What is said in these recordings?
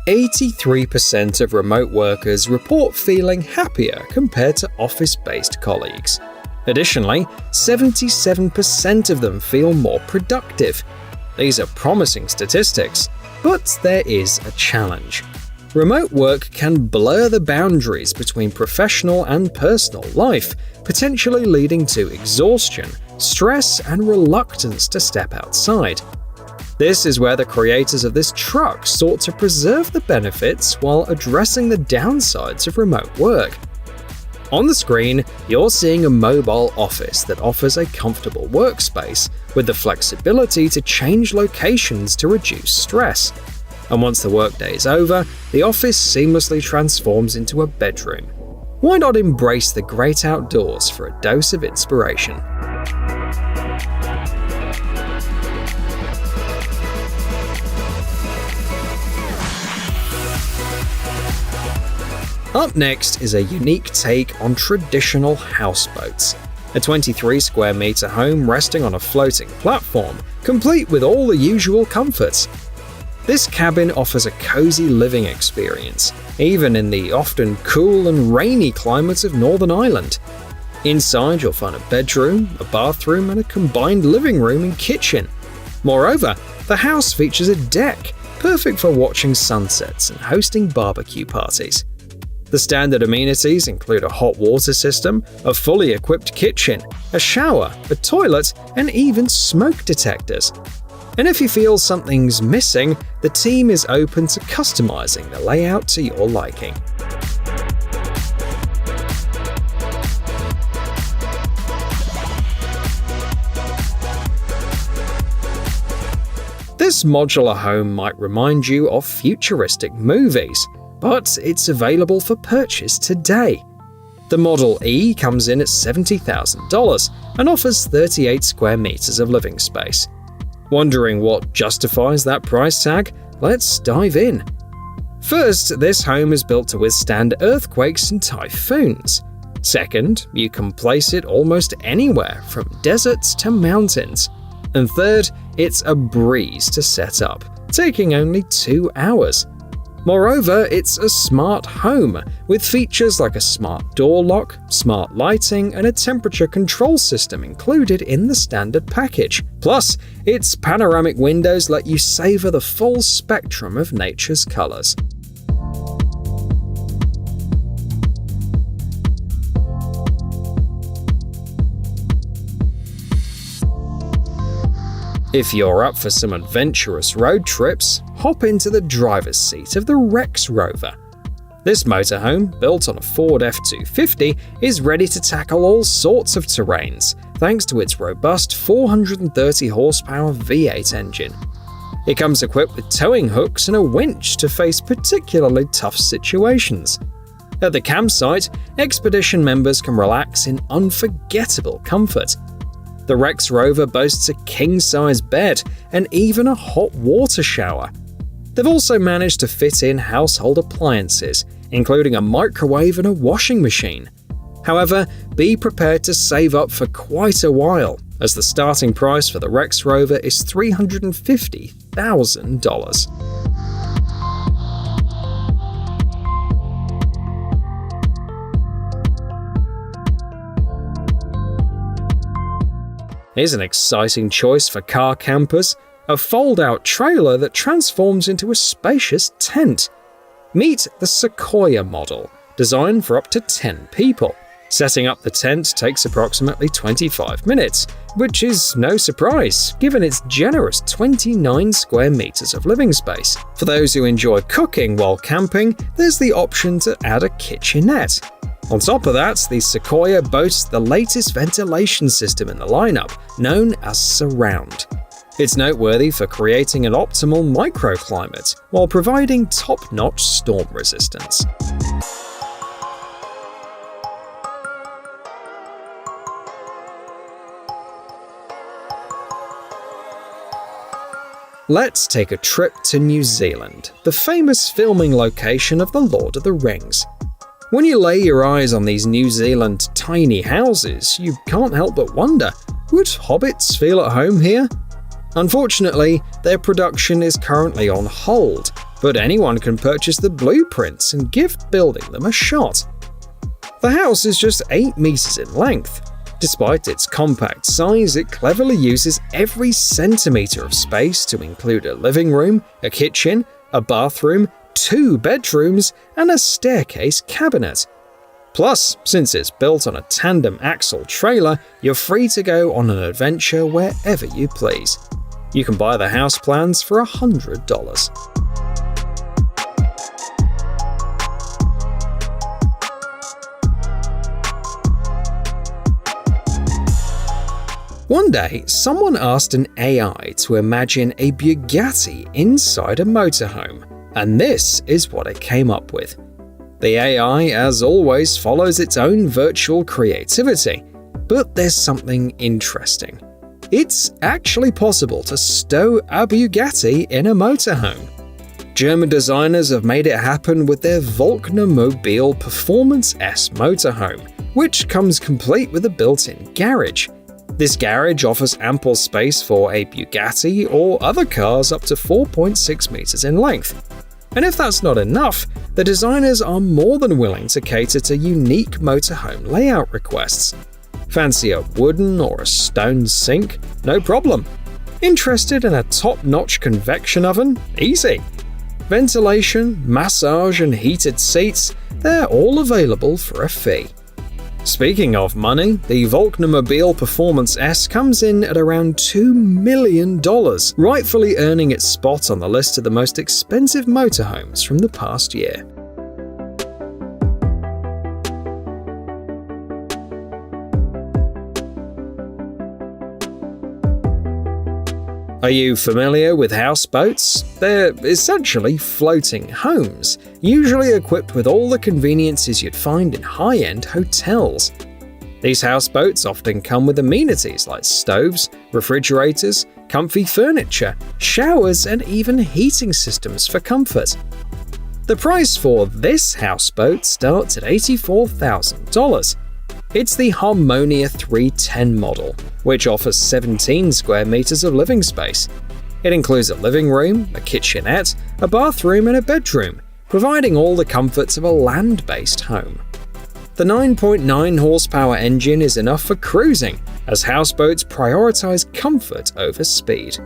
83% of remote workers report feeling happier compared to office-based colleagues. Additionally, 77% of them feel more productive. These are promising statistics, but there is a challenge. Remote work can blur the boundaries between professional and personal life, potentially leading to exhaustion, stress, and reluctance to step outside. This is where the creators of this truck sought to preserve the benefits while addressing the downsides of remote work. On the screen, you're seeing a mobile office that offers a comfortable workspace with the flexibility to change locations to reduce stress. And once the workday is over, the office seamlessly transforms into a bedroom. Why not embrace the great outdoors for a dose of inspiration? Up next is a unique take on traditional houseboats. A 23 square meter home resting on a floating platform, complete with all the usual comforts. This cabin offers a cozy living experience, even in the often cool and rainy climate of Northern Ireland. Inside, you'll find a bedroom, a bathroom, and a combined living room and kitchen. Moreover, the house features a deck, perfect for watching sunsets and hosting barbecue parties. The standard amenities include a hot water system, a fully equipped kitchen, a shower, a toilet, and even smoke detectors. And if you feel something's missing, the team is open to customizing the layout to your liking. This modular home might remind you of futuristic movies, but it's available for purchase today. The Model E comes in at $70,000 and offers 38 square meters of living space. Wondering what justifies that price tag? Let's dive in. First, this home is built to withstand earthquakes and typhoons. Second, you can place it almost anywhere, from deserts to mountains. And third, it's a breeze to set up, taking only 2 hours. Moreover, it's a smart home, with features like a smart door lock, smart lighting, and a temperature control system included in the standard package. Plus, its panoramic windows let you savor the full spectrum of nature's colors. If you're up for some adventurous road trips, hop into the driver's seat of the Rex Rover. This motorhome, built on a Ford F-250, is ready to tackle all sorts of terrains, thanks to its robust 430 horsepower V8 engine. It comes equipped with towing hooks and a winch to face particularly tough situations. At the campsite, expedition members can relax in unforgettable comfort. The Rex Rover boasts a king-size bed and even a hot water shower. They've also managed to fit in household appliances, including a microwave and a washing machine. However, be prepared to save up for quite a while, as the starting price for the Rex Rover is $350,000. Here's an exciting choice for car campers: a fold-out trailer that transforms into a spacious tent. Meet the Sequoia model, designed for up to 10 people. Setting up the tent takes approximately 25 minutes, which is no surprise, given its generous 29 square meters of living space. For those who enjoy cooking while camping, there's the option to add a kitchenette. On top of that, the Sequoia boasts the latest ventilation system in the lineup, known as Surround. It's noteworthy for creating an optimal microclimate while providing top-notch storm resistance. Let's take a trip to New Zealand, the famous filming location of The Lord of the Rings. When you lay your eyes on these New Zealand tiny houses, you can't help but wonder, would hobbits feel at home here? Unfortunately, their production is currently on hold, but anyone can purchase the blueprints and give building them a shot. The house is just 8 meters in length. Despite its compact size, it cleverly uses every centimeter of space to include a living room, a kitchen, a bathroom, 2 bedrooms, and a staircase cabinet. Plus, since it's built on a tandem axle trailer, you're free to go on an adventure wherever you please. You can buy the house plans for $100. One day, someone asked an AI to imagine a Bugatti inside a motorhome, and this is what it came up with. The AI, as always, follows its own virtual creativity, but there's something interesting. It's actually possible to stow a Bugatti in a motorhome. German designers have made it happen with their Mobile Performance S motorhome, which comes complete with a built-in garage. This garage offers ample space for a Bugatti or other cars up to 4.6 meters in length. And if that's not enough, the designers are more than willing to cater to unique motorhome layout requests. Fancy a wooden or a stone sink? No problem. Interested in a top-notch convection oven? Easy. Ventilation, massage, and heated seats, they're all available for a fee. Speaking of money, the Mobile Performance S comes in at around $2 million, rightfully earning its spot on the list of the most expensive motorhomes from the past year. Are you familiar with houseboats? They're essentially floating homes, usually equipped with all the conveniences you'd find in high-end hotels. These houseboats often come with amenities like stoves, refrigerators, comfy furniture, showers, and even heating systems for comfort. The price for this houseboat starts at $84,000. It's the Harmonia 310 model, which offers 17 square meters of living space. It includes a living room, a kitchenette, a bathroom, and a bedroom, providing all the comforts of a land-based home. The 9.9 horsepower engine is enough for cruising, as houseboats prioritize comfort over speed.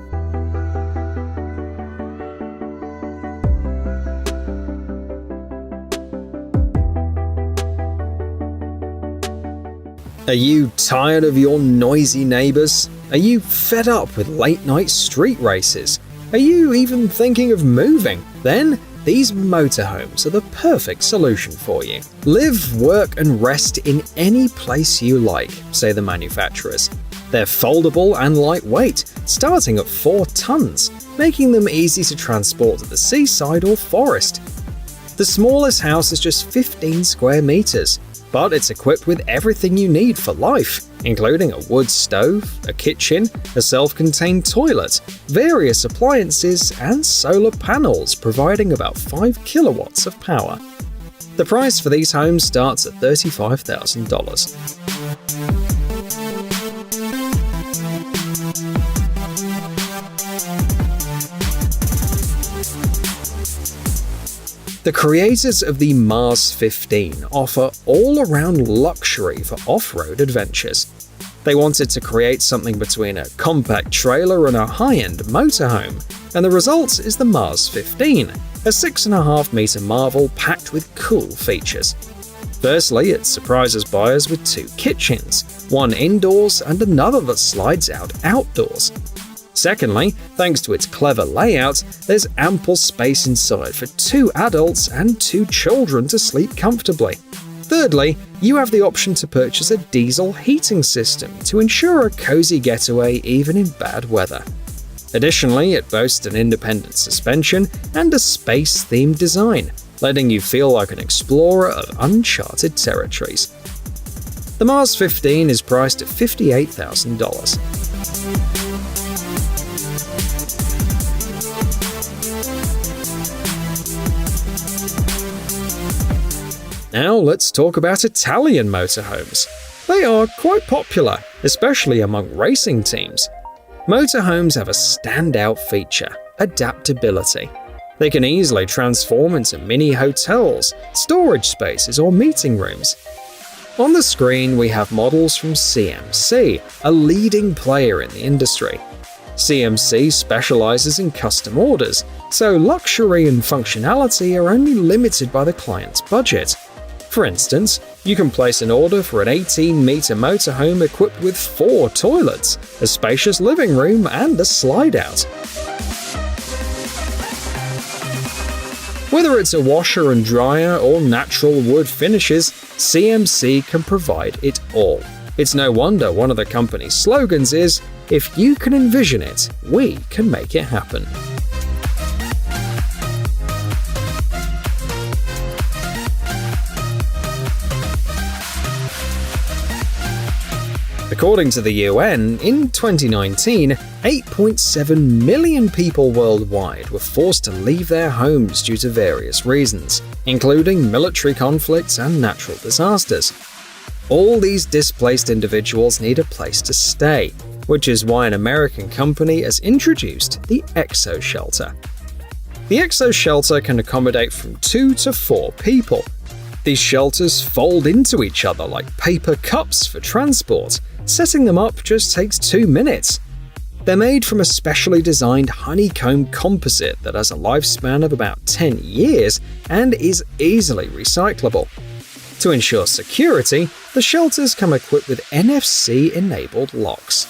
Are you tired of your noisy neighbors? Are you fed up with late-night street races? Are you even thinking of moving? Then, these motorhomes are the perfect solution for you. Live, work, and rest in any place you like, say the manufacturers. They're foldable and lightweight, starting at 4 tons, making them easy to transport to the seaside or forest. The smallest house is just 15 square meters, but it's equipped with everything you need for life, including a wood stove, a kitchen, a self-contained toilet, various appliances, and solar panels providing about 5 kilowatts of power. The price for these homes starts at $35,000. The creators of the Mars 15 offer all-around luxury for off-road adventures. They wanted to create something between a compact trailer and a high-end motorhome, and the result is the Mars 15, a 6.5-meter marvel packed with cool features. Firstly, it surprises buyers with 2 kitchens, one indoors and another that slides out outdoors. Secondly, thanks to its clever layout, there's ample space inside for 2 adults and 2 children to sleep comfortably. Thirdly, you have the option to purchase a diesel heating system to ensure a cozy getaway even in bad weather. Additionally, it boasts an independent suspension and a space-themed design, letting you feel like an explorer of uncharted territories. The Mars 15 is priced at $58,000. Now let's talk about Italian motorhomes. They are quite popular, especially among racing teams. Motorhomes have a standout feature: adaptability. They can easily transform into mini hotels, storage spaces, or meeting rooms. On the screen, we have models from CMC, a leading player in the industry. CMC specializes in custom orders, so luxury and functionality are only limited by the client's budget. For instance, you can place an order for an 18-meter motorhome equipped with 4 toilets, a spacious living room, and a slide-out. Whether it's a washer and dryer or natural wood finishes, CMC can provide it all. It's no wonder one of the company's slogans is, "If you can envision it, we can make it happen." According to the UN, in 2019, 8.7 million people worldwide were forced to leave their homes due to various reasons, including military conflicts and natural disasters. All these displaced individuals need a place to stay, which is why an American company has introduced the Exo-Shelter. The Exo-Shelter can accommodate from 2 to 4 people. These shelters fold into each other like paper cups for transport. Setting them up just takes 2 minutes. They're made from a specially designed honeycomb composite that has a lifespan of about 10 years and is easily recyclable. To ensure security, the shelters come equipped with NFC-enabled locks.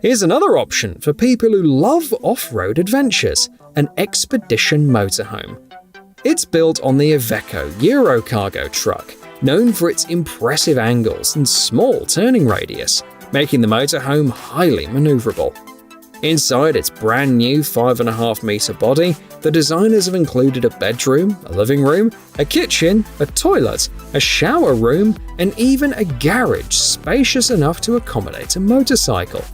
Here's another option for people who love off-road adventures, an expedition motorhome. It's built on the Iveco Eurocargo truck, known for its impressive angles and small turning radius, making the motorhome highly maneuverable. Inside its brand new 5.5-meter body, the designers have included a bedroom, a living room, a kitchen, a toilet, a shower room, and even a garage spacious enough to accommodate a motorcycle.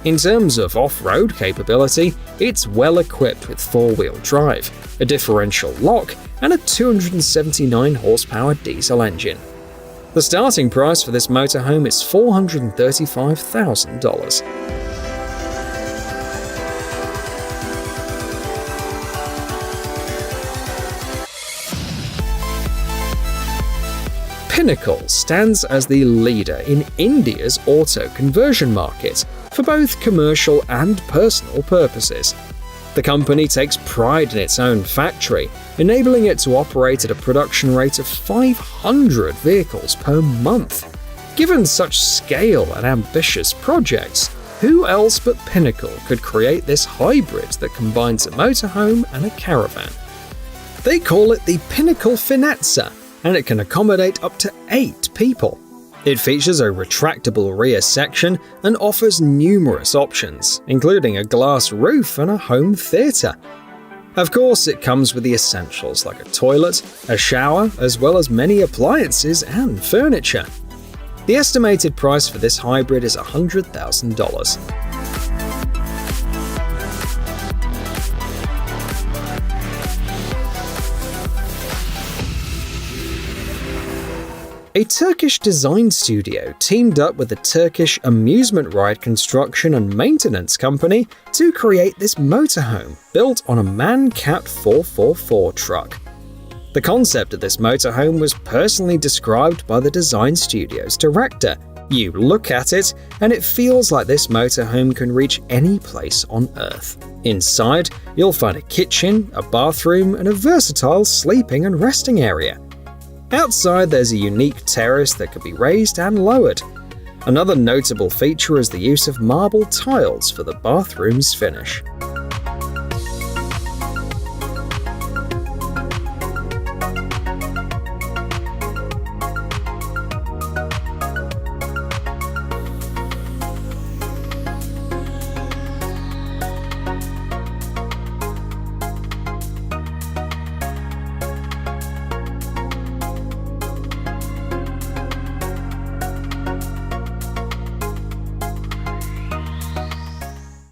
In terms of off-road capability, it's well equipped with 4-wheel drive, a differential lock, and a 279 horsepower diesel engine. The starting price for this motorhome is $435,000. Pinnacle stands as the leader in India's auto conversion market for both commercial and personal purposes. The company takes pride in its own factory, enabling it to operate at a production rate of 500 vehicles per month. Given such scale and ambitious projects, who else but Pinnacle could create this hybrid that combines a motorhome and a caravan? They call it the Pinnacle Finezza, and it can accommodate up to 8 people. It features a retractable rear section and offers numerous options, including a glass roof and a home theatre. Of course, it comes with the essentials like a toilet, a shower, as well as many appliances and furniture. The estimated price for this hybrid is $100,000. A Turkish design studio teamed up with a Turkish amusement ride construction and maintenance company to create this motorhome built on a man-capped 4x4 truck. The concept of this motorhome was personally described by the design studio's director. You look at it, and it feels like this motorhome can reach any place on Earth. Inside, you'll find a kitchen, a bathroom, and a versatile sleeping and resting area. Outside, there's a unique terrace that can be raised and lowered. Another notable feature is the use of marble tiles for the bathroom's finish.